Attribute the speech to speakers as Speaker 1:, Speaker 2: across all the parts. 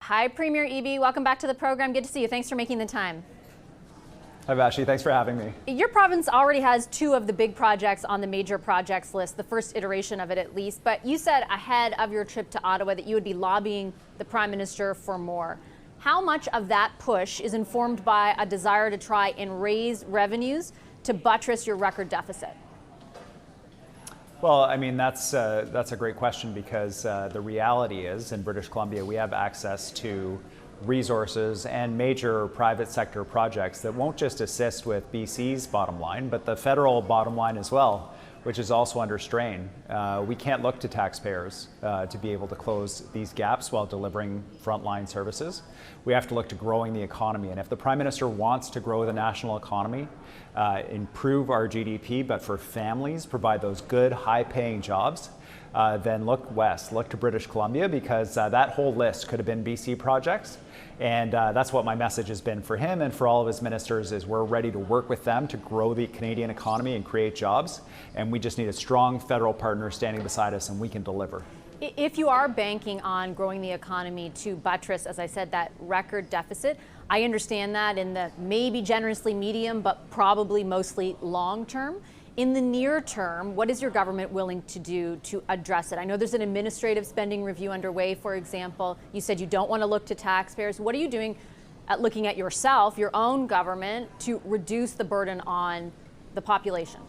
Speaker 1: Hi, Premier Eby. Welcome back to the program. Good to see you. Thanks for making the time.
Speaker 2: Hi, Vashi. Thanks for having me.
Speaker 1: Your province already has two of the big projects on the major projects list, the first iteration of it at least. But you said ahead of your trip to Ottawa that you would be lobbying the Prime Minister for more. How much of that push is informed by a desire to try and raise revenues to buttress your record deficit?
Speaker 2: Well, I mean, that's a great question because the reality is in British Columbia, we have access to resources and major private sector projects that won't just assist with BC's bottom line, but the federal bottom line as well, which is also under strain. We can't look to taxpayers to be able to close these gaps while delivering frontline services. We have to look to growing the economy. And if the Prime Minister wants to grow the national economy, improve our GDP, but for families, provide those good, high-paying jobs, then look west, look to British Columbia, because that whole list could have been BC projects. And that's what my message has been for him and for all of his ministers is we're ready to work with them to grow the Canadian economy and create jobs. And we just need a strong federal partner standing beside us, and we can deliver.
Speaker 1: If you are banking on growing the economy to buttress, as I said, that record deficit, I understand that in the maybe generously medium, but probably mostly long term. In the near term, what is your government willing to do to address it? I know there's an administrative spending review underway, for example. You said you don't want to look to taxpayers. What are you doing at looking at yourself, your own government, to reduce the burden on the population?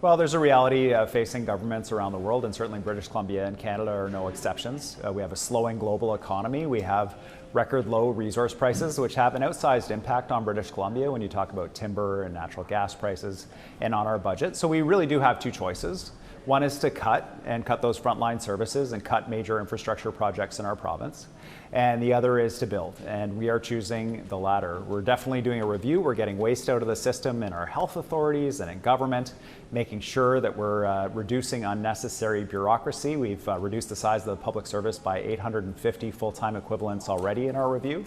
Speaker 2: Well, there's a reality facing governments around the world, and certainly British Columbia and Canada are no exceptions. We have a slowing global economy. We have record low resource prices, which have an outsized impact on British Columbia when you talk about timber and natural gas prices and on our budget. So we really do have two choices. One is to cut those frontline services and cut major infrastructure projects in our province. And the other is to build. And we are choosing the latter. We're definitely doing a review. We're getting waste out of the system in our health authorities and in government, making sure that we're reducing unnecessary bureaucracy. We've reduced the size of the public service by 850 full-time equivalents already in our review.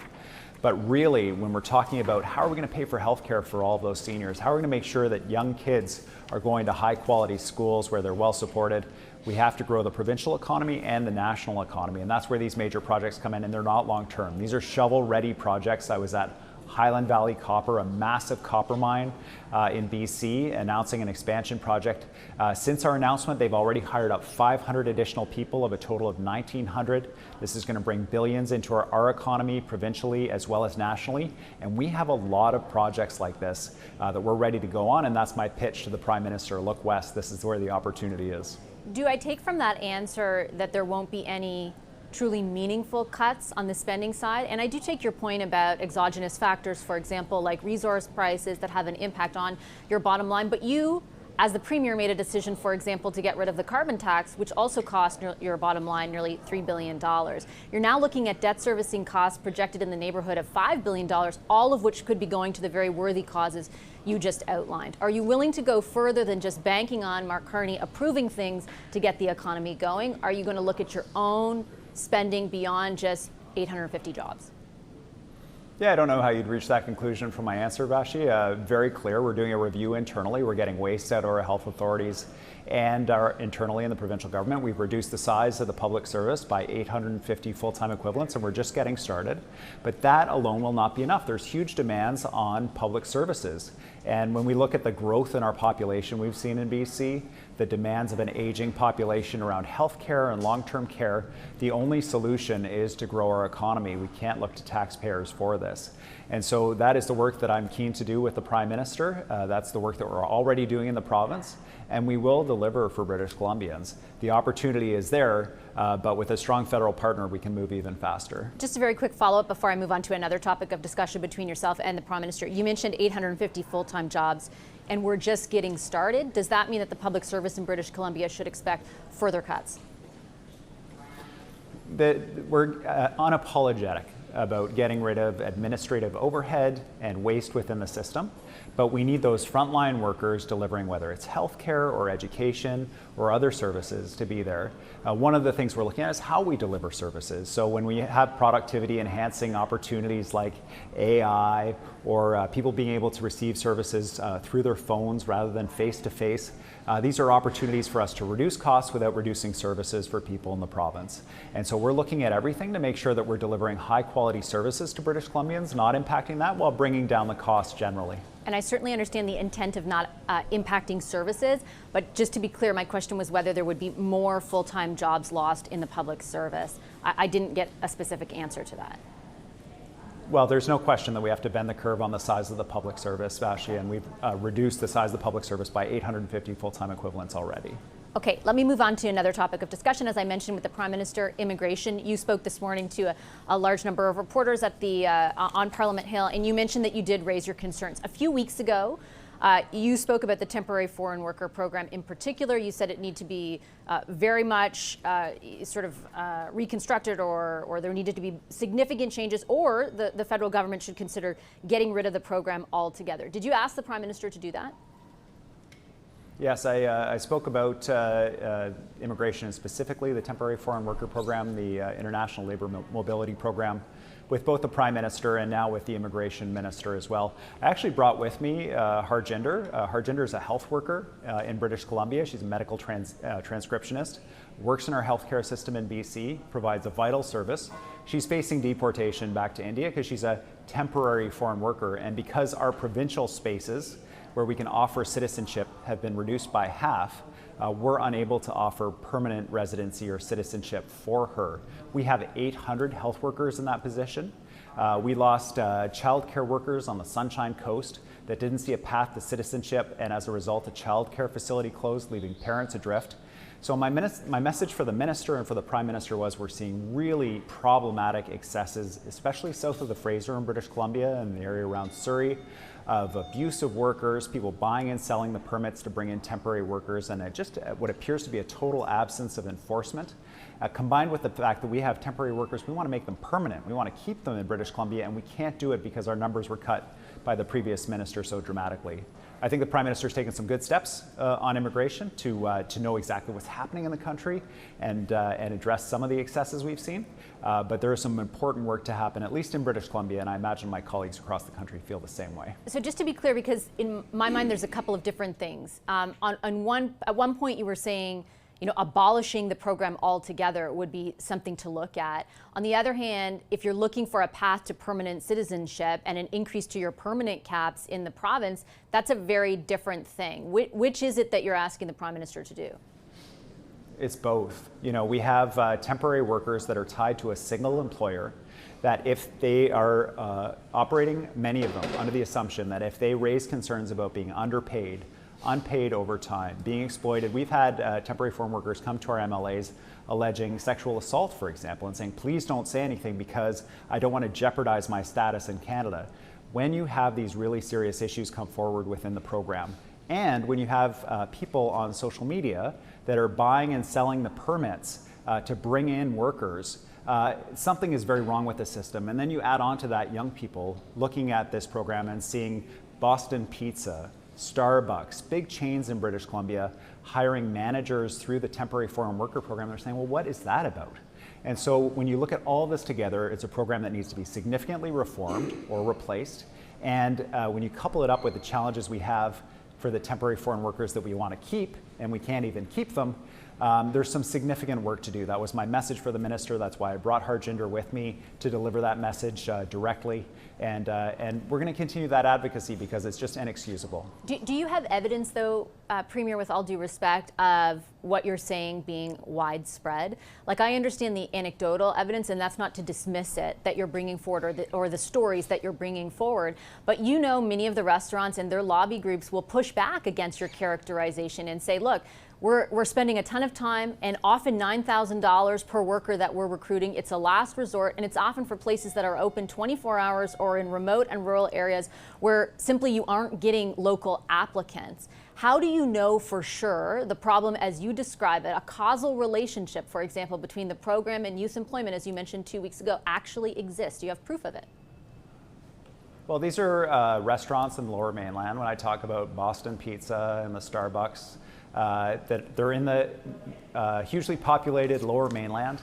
Speaker 2: But really, when we're talking about how are we going to pay for healthcare for all of those seniors, how are we going to make sure that young kids are going to high-quality schools where they're well supported, we have to grow the provincial economy and the national economy. And that's where these major projects come in, and they're not long-term. These are shovel-ready projects. I was at Highland Valley Copper, a massive copper mine in BC, announcing an expansion project. Since our announcement, they've already hired up 500 additional people of a total of 1,900. This is going to bring billions into our economy provincially as well as nationally. And we have a lot of projects like this that we're ready to go on. And that's my pitch to the Prime Minister. Look west. This is where the opportunity is.
Speaker 1: Do I take from that answer that there won't be any truly meaningful cuts on the spending side? And I do take your point about exogenous factors, for example, like resource prices that have an impact on your bottom line. But you, as the Premier, made a decision, for example, to get rid of the carbon tax, which also cost your bottom line nearly $3 billion. You're now looking at debt servicing costs projected in the neighborhood of $5 billion, all of which could be going to the very worthy causes you just outlined. Are you willing to go further than just banking on Mark Carney approving things to get the economy going? Are you going to look at your own spending beyond just 850 jobs?
Speaker 2: Yeah, I don't know how you'd reach that conclusion from my answer, Vashi. Very clear. We're doing a review internally. We're getting waste out of our health authorities and internally in the provincial government. We've reduced the size of the public service by 850 full-time equivalents, and we're just getting started. But that alone will not be enough. There's huge demands on public services. And when we look at the growth in our population we've seen in BC, the demands of an aging population around healthcare and long-term care, the only solution is to grow our economy. We can't look to taxpayers for this. And so that is the work that I'm keen to do with the Prime Minister. That's the work that we're already doing in the province, and we will deliver for British Columbians. The opportunity is there, but with a strong federal partner, we can move even faster.
Speaker 1: Just a very quick follow-up before I move on to another topic of discussion between yourself and the Prime Minister. You mentioned 850 full-time jobs, and we're just getting started. Does that mean that the public service in British Columbia should expect further cuts?
Speaker 2: We're unapologetic about getting rid of administrative overhead and waste within the system. But we need those frontline workers delivering, whether it's healthcare or education or other services, to be there. One of the things we're looking at is how we deliver services. So when we have productivity enhancing opportunities like AI or people being able to receive services through their phones rather than face-to-face, These are opportunities for us to reduce costs without reducing services for people in the province. And so we're looking at everything to make sure that we're delivering high quality services to British Columbians, not impacting that, while bringing down the cost generally.
Speaker 1: And I certainly understand the intent of not impacting services, but just to be clear, my question was whether there would be more full-time jobs lost in the public service. I didn't get a specific answer to that.
Speaker 2: Well, there's no question that we have to bend the curve on the size of the public service, Vashi, and we've reduced the size of the public service by 850 full-time equivalents already.
Speaker 1: Okay, let me move on to another topic of discussion. As I mentioned with the Prime Minister, immigration. You spoke this morning to a large number of reporters at the on Parliament Hill, and you mentioned that you did raise your concerns. A few weeks ago, you spoke about the temporary foreign worker program in particular. You said it needed to be very much reconstructed, or there needed to be significant changes, or the federal government should consider getting rid of the program altogether. Did you ask the Prime Minister to do that?
Speaker 2: Yes, I spoke about immigration, and specifically the temporary foreign worker program, the international labor mobility program, with both the Prime Minister and now with the Immigration Minister as well. I actually brought with me Harjinder. Harjinder is a health worker in British Columbia. She's a medical transcriptionist, works in our healthcare system in BC, provides a vital service. She's facing deportation back to India because she's a temporary foreign worker, and because our provincial spaces where we can offer citizenship have been reduced by half, we're unable to offer permanent residency or citizenship for her. We have 800 health workers in that position. We lost childcare workers on the Sunshine Coast that didn't see a path to citizenship, and as a result, a childcare facility closed, leaving parents adrift. So my message for the Minister and for the Prime Minister was we're seeing really problematic excesses, especially south of the Fraser in British Columbia and the area around Surrey, of abuse of workers, people buying and selling the permits to bring in temporary workers, and just what appears to be a total absence of enforcement. Combined with the fact that we have temporary workers, we want to make them permanent. We want to keep them in British Columbia, and we can't do it because our numbers were cut by the previous minister so dramatically. I think the Prime Minister's taken some good steps on immigration to know exactly what's happening in the country and address some of the excesses we've seen. But there is some important work to happen, at least in British Columbia, and I imagine my colleagues across the country feel the same way.
Speaker 1: So just to be clear, because in my mind there's a couple of different things. At one point you were saying, abolishing the program altogether would be something to look at. On the other hand, if you're looking for a path to permanent citizenship and an increase to your permanent caps in the province, that's a very different thing. Which is it that you're asking the Prime Minister to do?
Speaker 2: It's both. We have temporary workers that are tied to a single employer, that if they are operating, many of them, under the assumption that if they raise concerns about being underpaid, unpaid overtime, being exploited. We've had temporary foreign workers come to our MLAs alleging sexual assault, for example, and saying, please don't say anything because I don't want to jeopardize my status in Canada. When you have these really serious issues come forward within the program, and when you have people on social media that are buying and selling the permits to bring in workers, something is very wrong with the system. And then you add on to that young people looking at this program and seeing Boston Pizza, Starbucks, big chains in British Columbia hiring managers through the temporary foreign worker program. They're saying, well, what is that about? And so when you look at all this together, it's a program that needs to be significantly reformed or replaced. And when you couple it up with the challenges we have for the temporary foreign workers that we want to keep, and we can't even keep them, there's some significant work to do. That was my message for the Minister. That's why I brought Harjinder with me to deliver that message directly. And we're going to continue that advocacy because it's just inexcusable.
Speaker 1: Do you have evidence, though, Premier, with all due respect, of what you're saying being widespread? Like, I understand the anecdotal evidence, and that's not to dismiss it, that you're bringing forward, or the stories that you're bringing forward. But many of the restaurants and their lobby groups will push back against your characterization and say, look, we're spending a ton of time and often $9,000 per worker that we're recruiting. It's a last resort, and it's often for places that are open 24 hours or in remote and rural areas where simply you aren't getting local applicants. How do you know for sure the problem, as you describe it, a causal relationship, for example, between the program and youth employment, as you mentioned 2 weeks ago, actually exists? Do you have proof of it?
Speaker 2: Well, these are restaurants in the Lower Mainland. When I talk about Boston Pizza and the Starbucks, that they're in the hugely populated Lower Mainland.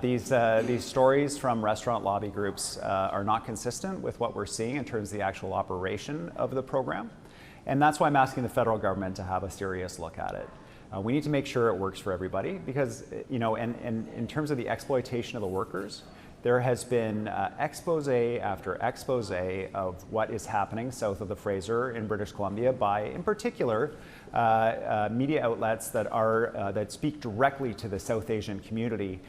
Speaker 2: These stories from restaurant lobby groups are not consistent with what we're seeing in terms of the actual operation of the program. And that's why I'm asking the federal government to have a serious look at it. We need to make sure it works for everybody because, and in terms of the exploitation of the workers, there has been expose after expose of what is happening south of the Fraser in British Columbia by, in particular, media outlets that speak directly to the South Asian community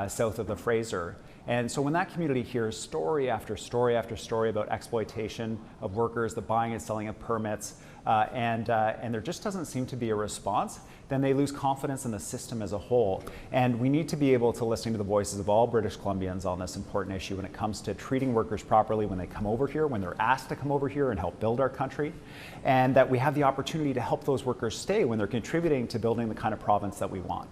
Speaker 2: south of the Fraser. And so when that community hears story after story after story about exploitation of workers, the buying and selling of permits, and there just doesn't seem to be a response, then they lose confidence in the system as a whole. And we need to be able to listen to the voices of all British Columbians on this important issue when it comes to treating workers properly when they come over here, when they're asked to come over here and help build our country, and that we have the opportunity to help those workers stay when they're contributing to building the kind of province that we want.